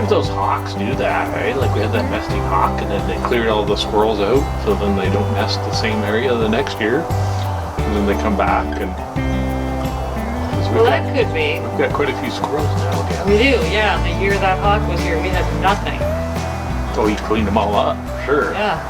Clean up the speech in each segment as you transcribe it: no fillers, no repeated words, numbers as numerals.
sometimes those hawks do that, right? Like we had that nesting hawk and then they cleared all the squirrels out so then they don't nest the same area the next year. And then they come back and... Well, that could be. We've got quite a few squirrels now again. We do, yeah. The year that hawk was here, we had nothing. Oh, you cleaned them all up, for sure. Yeah.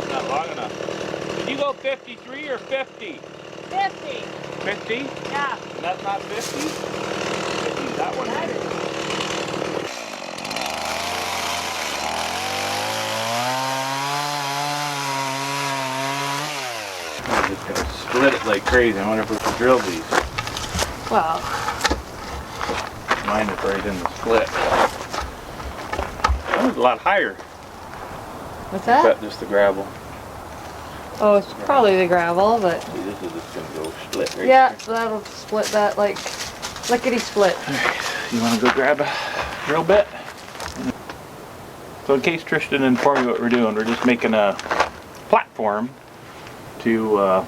Not long enough. Did you go 53 or 50? 50. 50? Yeah. And that's not 50? 50 is that one. That is. I'm just gonna split it like crazy. I wonder if we can drill these. Well. Mine is right in the split. That was a lot higher. What's that? Is that just the gravel? Oh, it's probably the gravel, but... See, this is just gonna go split right yeah, here. that'll split that like lickety split. You wanna go grab a drill bit? So in case Trish didn't inform you what we're doing, we're just making a platform to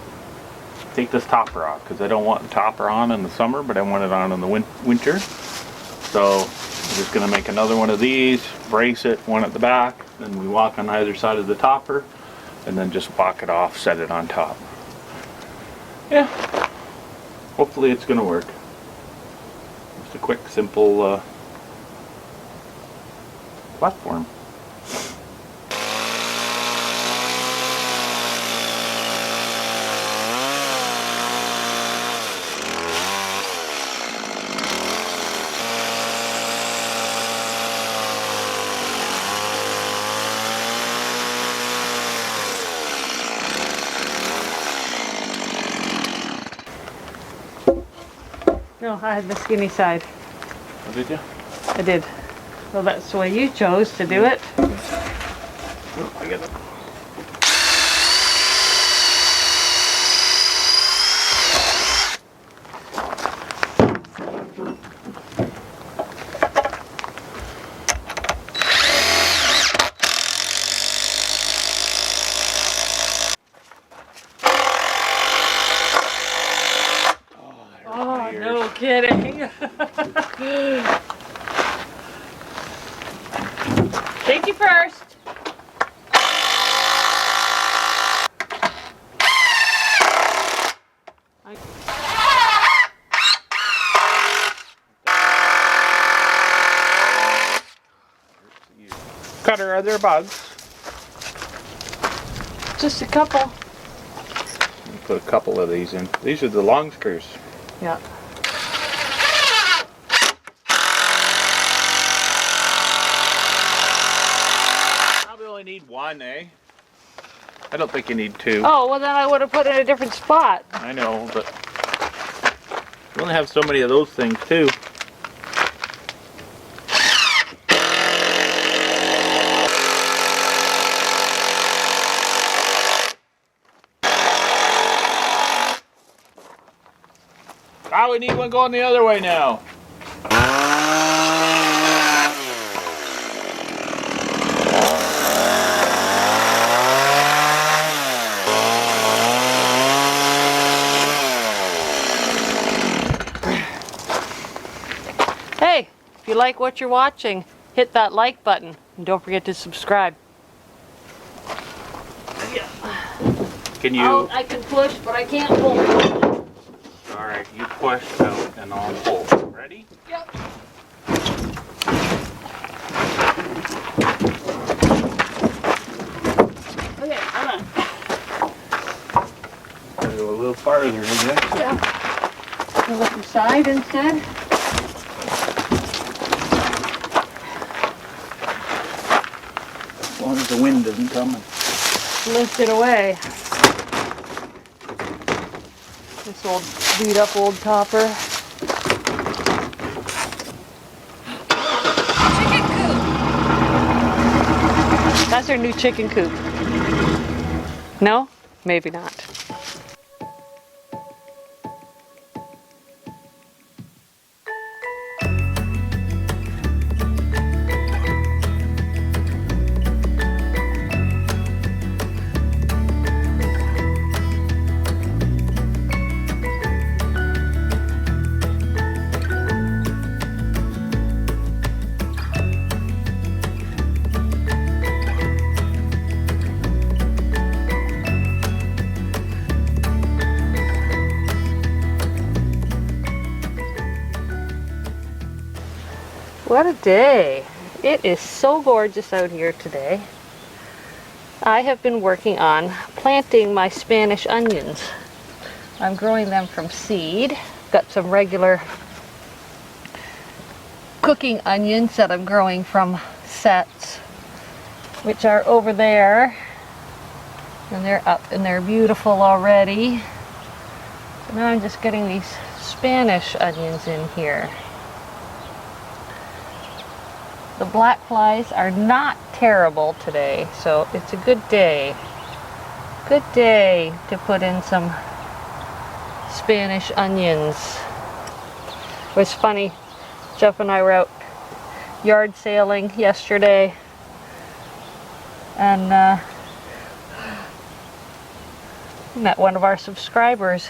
take this topper off because I don't want the topper on in the summer, but I want it on in the winter. So I'm just going to make another one of these, brace it, one at the back, then we walk on either side of the topper, and then just walk it off, set it on top. Yeah, hopefully it's going to work. Just a quick, simple platform. No, I had the skinny side. Oh, did you? I did. Well, that's the way you chose to do it. Oh, I get it. Oh, no kidding. Safety first. Cutter, are there bugs? Just a couple. Put a couple of these in. These are the long screws. Yeah. Probably only need one, eh? I don't think you need two. Oh, well then I would have put it in a different spot. I know, but you only have so many of those things too. Ah, we need one going the other way now. Hey, if you like what you're watching, hit that like button and don't forget to subscribe. Can you? I can push, but I can't pull. Alright, you push out and I'll pull. Ready? Yep. Okay, hold on. Gotta go a little farther, I guess. Yeah. Go with the side instead. As long as the wind doesn't come. Lift it away. This old beat up old topper. Chicken coop. That's our new chicken coop. No? Maybe not. What a day. It is so gorgeous out here today. I have been working on planting my Spanish onions. I'm growing them from seed. Got some regular cooking onions that I'm growing from sets, which are over there. And they're up and they're beautiful already. So now I'm just getting these Spanish onions in here. The blackflies are not terrible today, so it's a good day. Good day to put in some Spanish onions. It was funny, Jeff and I were out yard sailing yesterday, and met one of our subscribers.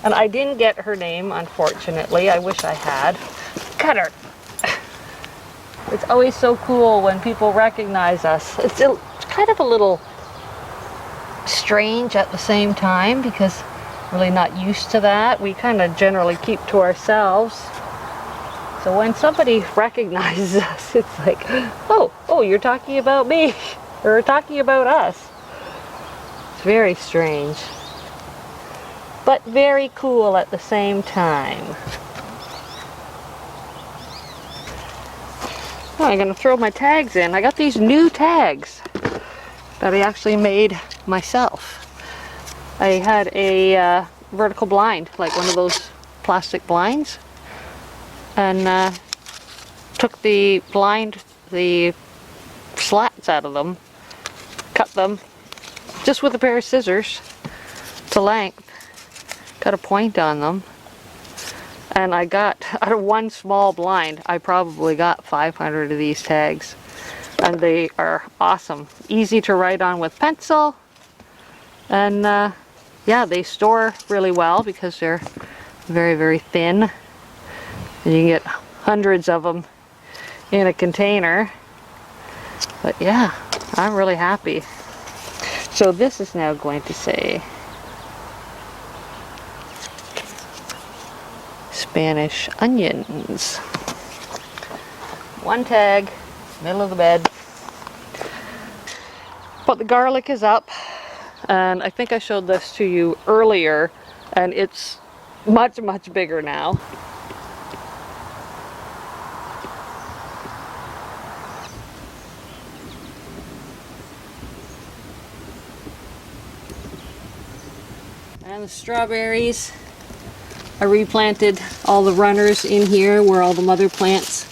And I didn't get her name, unfortunately. I wish I had. Cutter. It's always so cool when people recognize us. It's kind of a little strange at the same time because we're really not used to that. We kind of generally keep to ourselves. So when somebody recognizes us, it's like, oh, you're talking about me, or talking about us. It's very strange, but very cool at the same time. Oh, I'm going to throw my tags in. I got these new tags that I actually made myself. I had a vertical blind, like one of those plastic blinds, and took the blind, the slats out of them, cut them just with a pair of scissors to length, cut a point on them. And I got, out of one small blind, I probably got 500 of these tags. And they are awesome. Easy to write on with pencil. And yeah, they store really well because they're very, very thin. And you can get hundreds of them in a container. But yeah, I'm really happy. So this is now going to say Spanish onions. One tag, middle of the bed. But the garlic is up, and I think I showed this to you earlier, and it's much, much bigger now. And the strawberries, I replanted all the runners in here where all the mother plants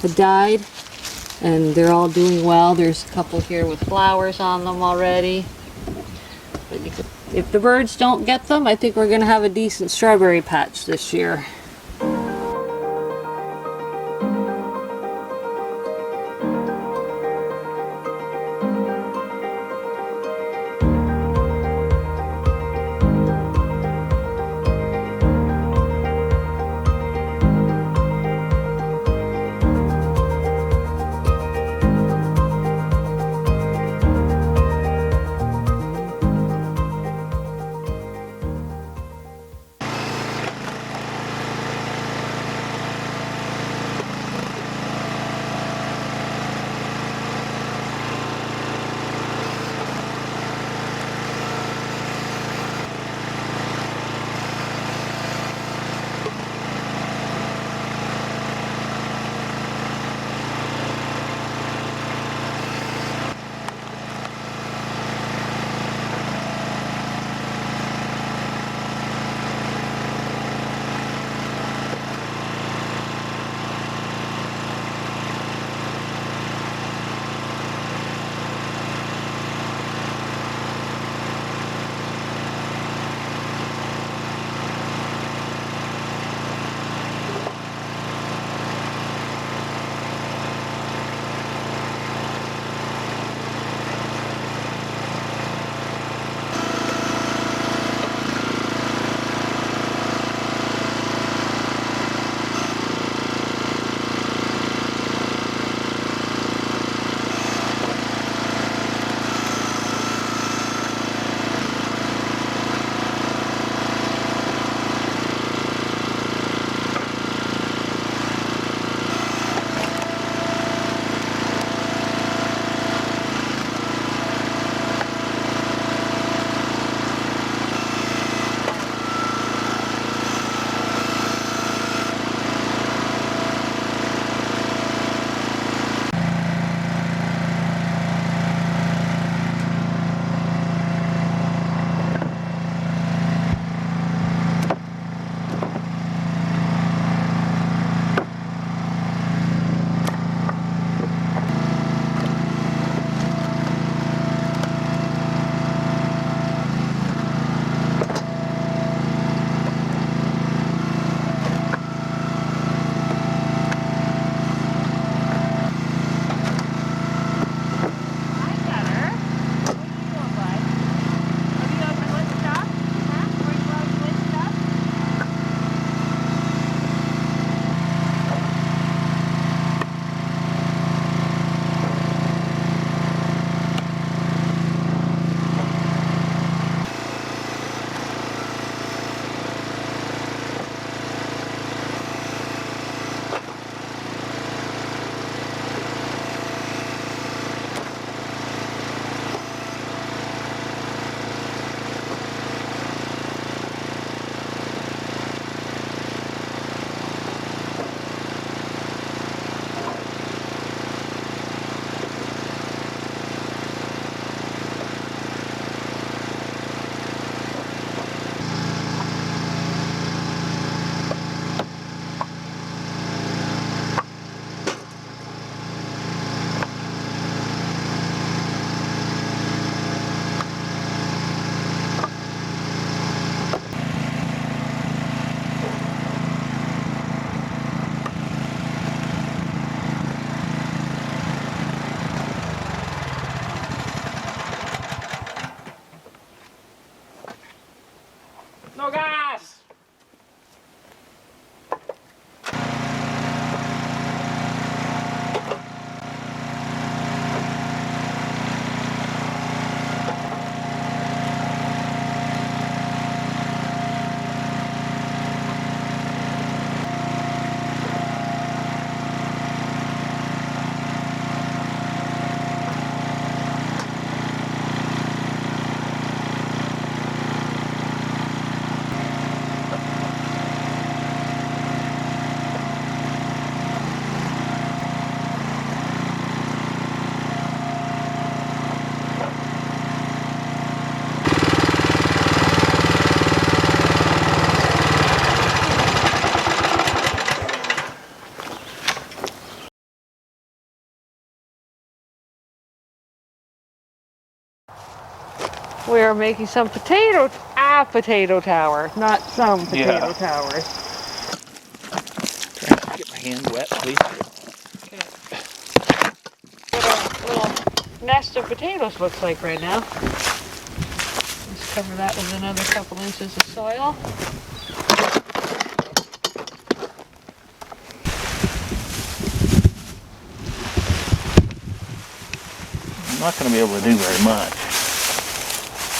had died, and they're all doing well. There's a couple here with flowers on them already. But if the birds don't get them, I think we're going to have a decent strawberry patch this year. We are making some potato tower, not some potato Yeah. towers. Trying to get my hand wet, please. Okay. What a little nest of potatoes looks like right now. Let's cover that with another couple inches of soil. I'm not going to be able to do very much.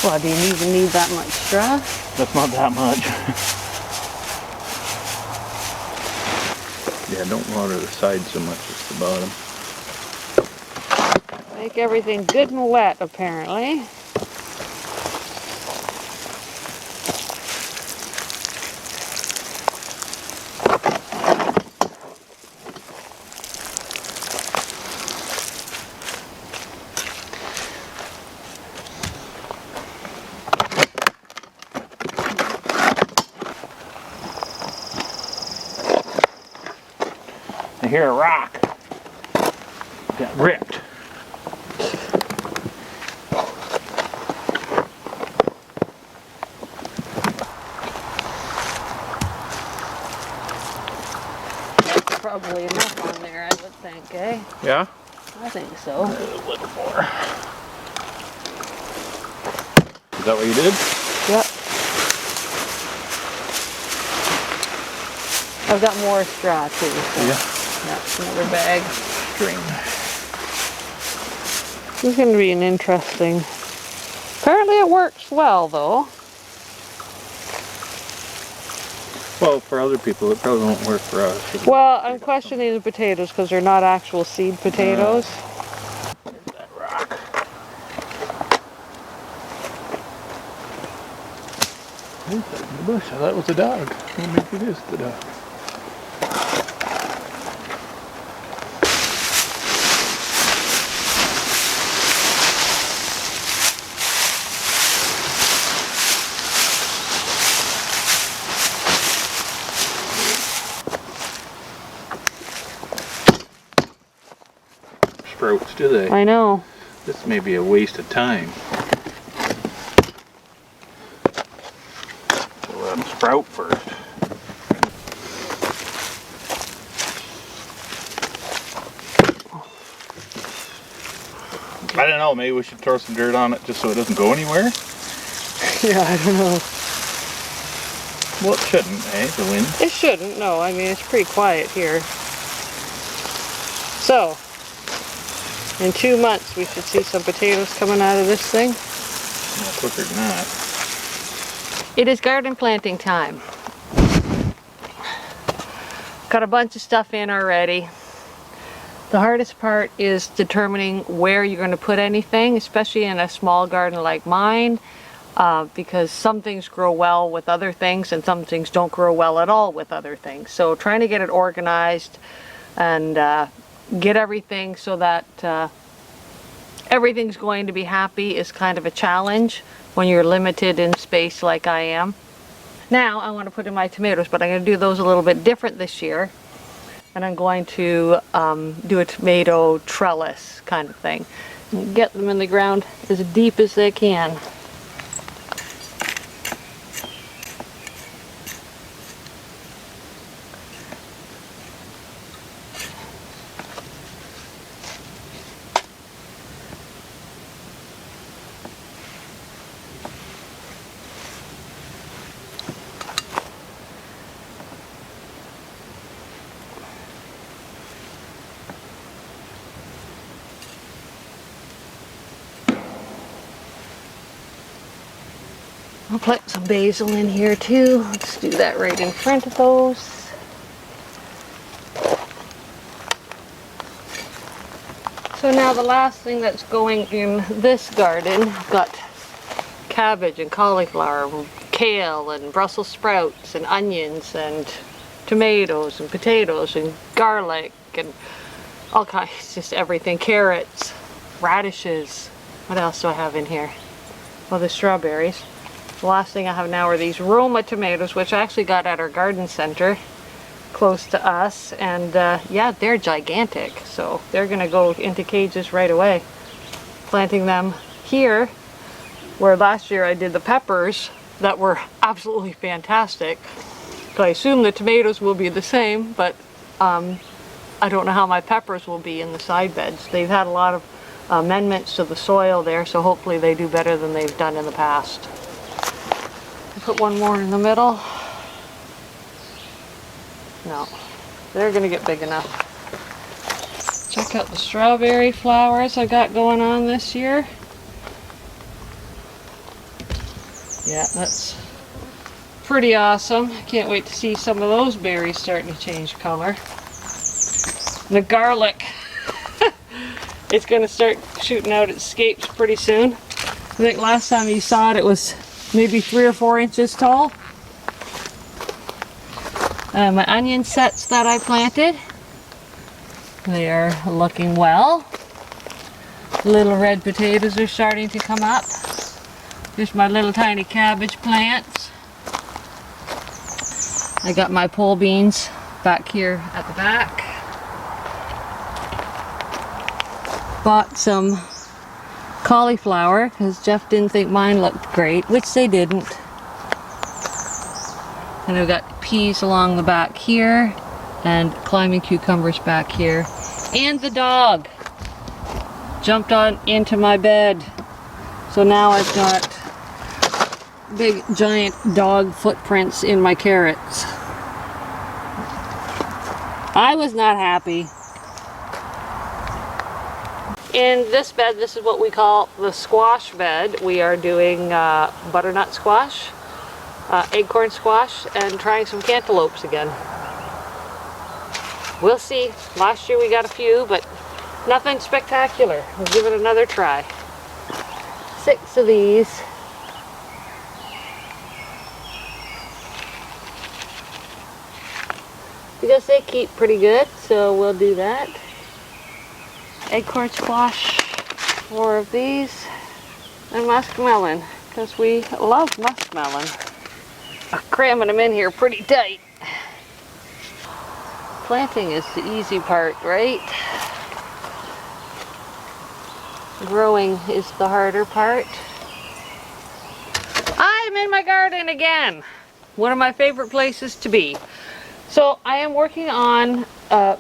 Well, do you even need that much straw? That's not that much. Yeah, don't water the sides so much, just the bottom. Make everything good and wet, apparently. I hear a rock. Got ripped. Probably enough on there, I would think, eh? Yeah? I think so. A little more. Is that what you did? Yep. I've got more straw too. So Yeah. that's another bag. String. This is going to be an interesting. Apparently it works well though. Well, for other people, it probably won't work for us. Well, I'm questioning the potatoes because they're not actual seed potatoes. There's that rock. Who's that in the bush? I thought it was a dog. Well, maybe it is the dog. Sprouts, do they? I know. This may be a waste of time. So let them sprout first. I don't know, maybe we should throw some dirt on it just so it doesn't go anywhere? Yeah, I don't know. Well, it shouldn't, eh? The wind. It shouldn't, no. I mean, it's pretty quiet here. So, in 2 months we should see some potatoes coming out of this thing. Yeah, quicker than that. It is garden planting time. Got a bunch of stuff in already. The hardest part is determining where you're going to put anything, especially in a small garden like mine, because some things grow well with other things and some things don't grow well at all with other things. So trying to get it organized and get everything so that everything's going to be happy is kind of a challenge when you're limited in space like I am. Now I want to put in my tomatoes, but I'm going to do those a little bit different this year. And I'm going to do a tomato trellis kind of thing. Get them in the ground as deep as they can. I'll put some basil in here too. Let's do that right in front of those. So now the last thing that's going in this garden, I've got cabbage and cauliflower, and kale and Brussels sprouts and onions and tomatoes and potatoes and garlic and all kinds, just everything. Carrots, radishes. What else do I have in here? Well, the strawberries. The last thing I have now are these Roma tomatoes, which I actually got at our garden center close to us, and yeah, they're gigantic, so they're gonna go into cages right away. Planting them here Where last year I did the peppers that were absolutely fantastic. So I assume the tomatoes will be the same, but I don't know how my peppers will be in the side beds. They've had a lot of amendments to the soil there, so hopefully they do better than they've done in the past. Put one more in the middle. No, they're gonna get big enough. Check out the strawberry flowers I got going on this year. Yeah, that's pretty awesome. Can't wait to see some of those berries starting to change color. The garlic, it's going to start shooting out its scapes pretty soon. I think last time you saw it, it was maybe 3 or 4 inches tall. My onion sets that I planted, they are looking well. Little red potatoes are starting to come up. There's my little tiny cabbage plants. I got my pole beans back here at the back. Bought some cauliflower because Jeff didn't think mine looked great, which they didn't. And I've got peas along the back here and climbing cucumbers back here. And the dog jumped on into my bed. So now I've got big giant dog footprints in my carrots. I was not happy. In this bed, this is what we call the squash bed. We are doing butternut squash, acorn squash, and trying some cantaloupes again. We'll see. Last year we got a few, but nothing spectacular. We'll give it another try. 6 of these. Because they keep pretty good, so we'll do that. Acorn squash, 4 of these, and muskmelon, because we love muskmelon. I'm cramming them in here pretty tight. Planting is the easy part, right? Growing is the harder part. I'm in my garden again. One of my favorite places to be. So I am working on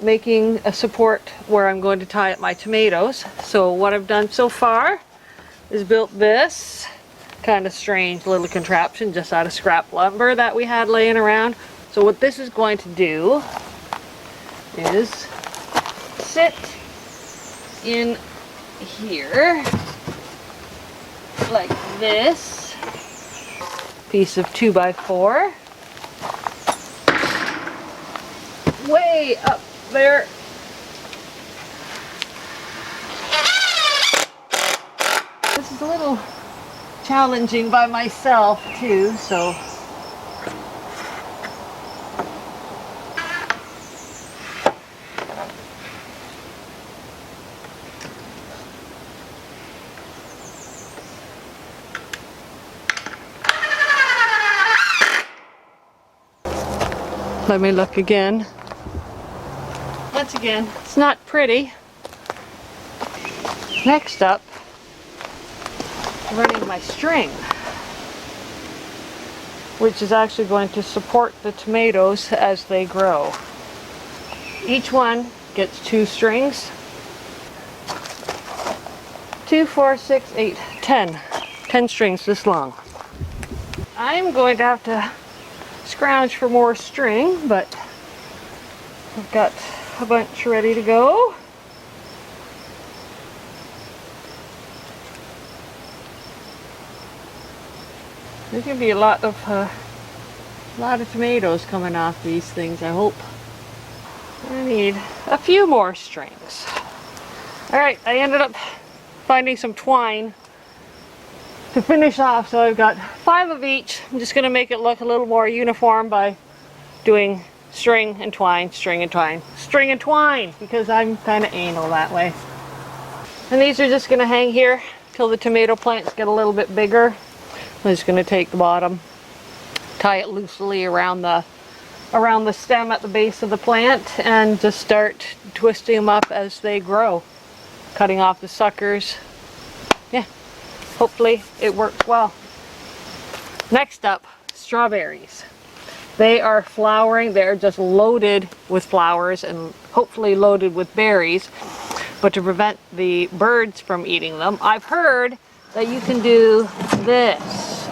making a support where I'm going to tie up my tomatoes. So what I've done so far is built this kind of strange little contraption just out of scrap lumber that we had laying around. So what this is going to do is sit in here like this. Piece of 2x4. Way up there. This is a little challenging by myself too, so let me look again. Once again, it's not pretty. Next up, running my string, which is actually going to support the tomatoes as they grow. Each one gets 2 strings. 2, 4, 6, 8, 10. 10 strings this long. I'm going to have to scrounge for more string, but I've got a bunch ready to go. There's gonna be a lot of tomatoes coming off these things, I hope. I need a few more strings. All right, I ended up finding some twine to finish off, so I've got 5 of each. I'm just gonna make it look a little more uniform by doing string and twine, string and twine, string and twine, because I'm kind of anal that way. And these are just going to hang here till the tomato plants get a little bit bigger. I'm just going to take the bottom, tie it loosely around the stem at the base of the plant, and just start twisting them up as they grow, cutting off the suckers. Yeah, hopefully it works well. Next up, strawberries. They are flowering. They're just loaded with flowers and hopefully loaded with berries. But to prevent the birds from eating them, I've heard that you can do this.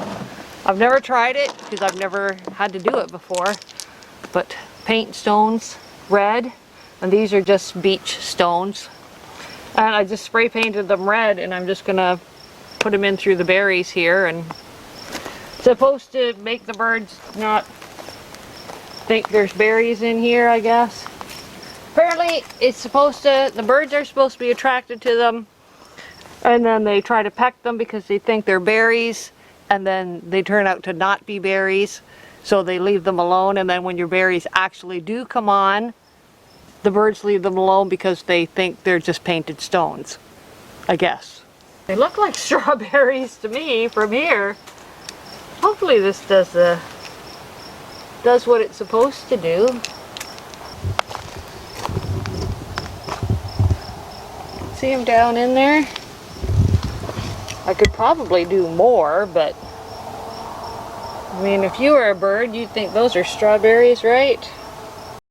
I've never tried it because I've never had to do it before. But paint stones red, and these are just beach stones. And I just spray painted them red, and I'm just gonna put them in through the berries here, and it's supposed to make the birds not think there's berries in here, I guess. Apparently it's supposed to, the birds are supposed to be attracted to them, and then they try to peck them because they think they're berries, and then they turn out to not be berries, so they leave them alone. And then when your berries actually do come on, the birds leave them alone because they think they're just painted stones, I guess. They look like strawberries to me from here. Hopefully this does what it's supposed to do. See them down in there? I could probably do more, but I mean, if you were a bird, you'd think those are strawberries, right?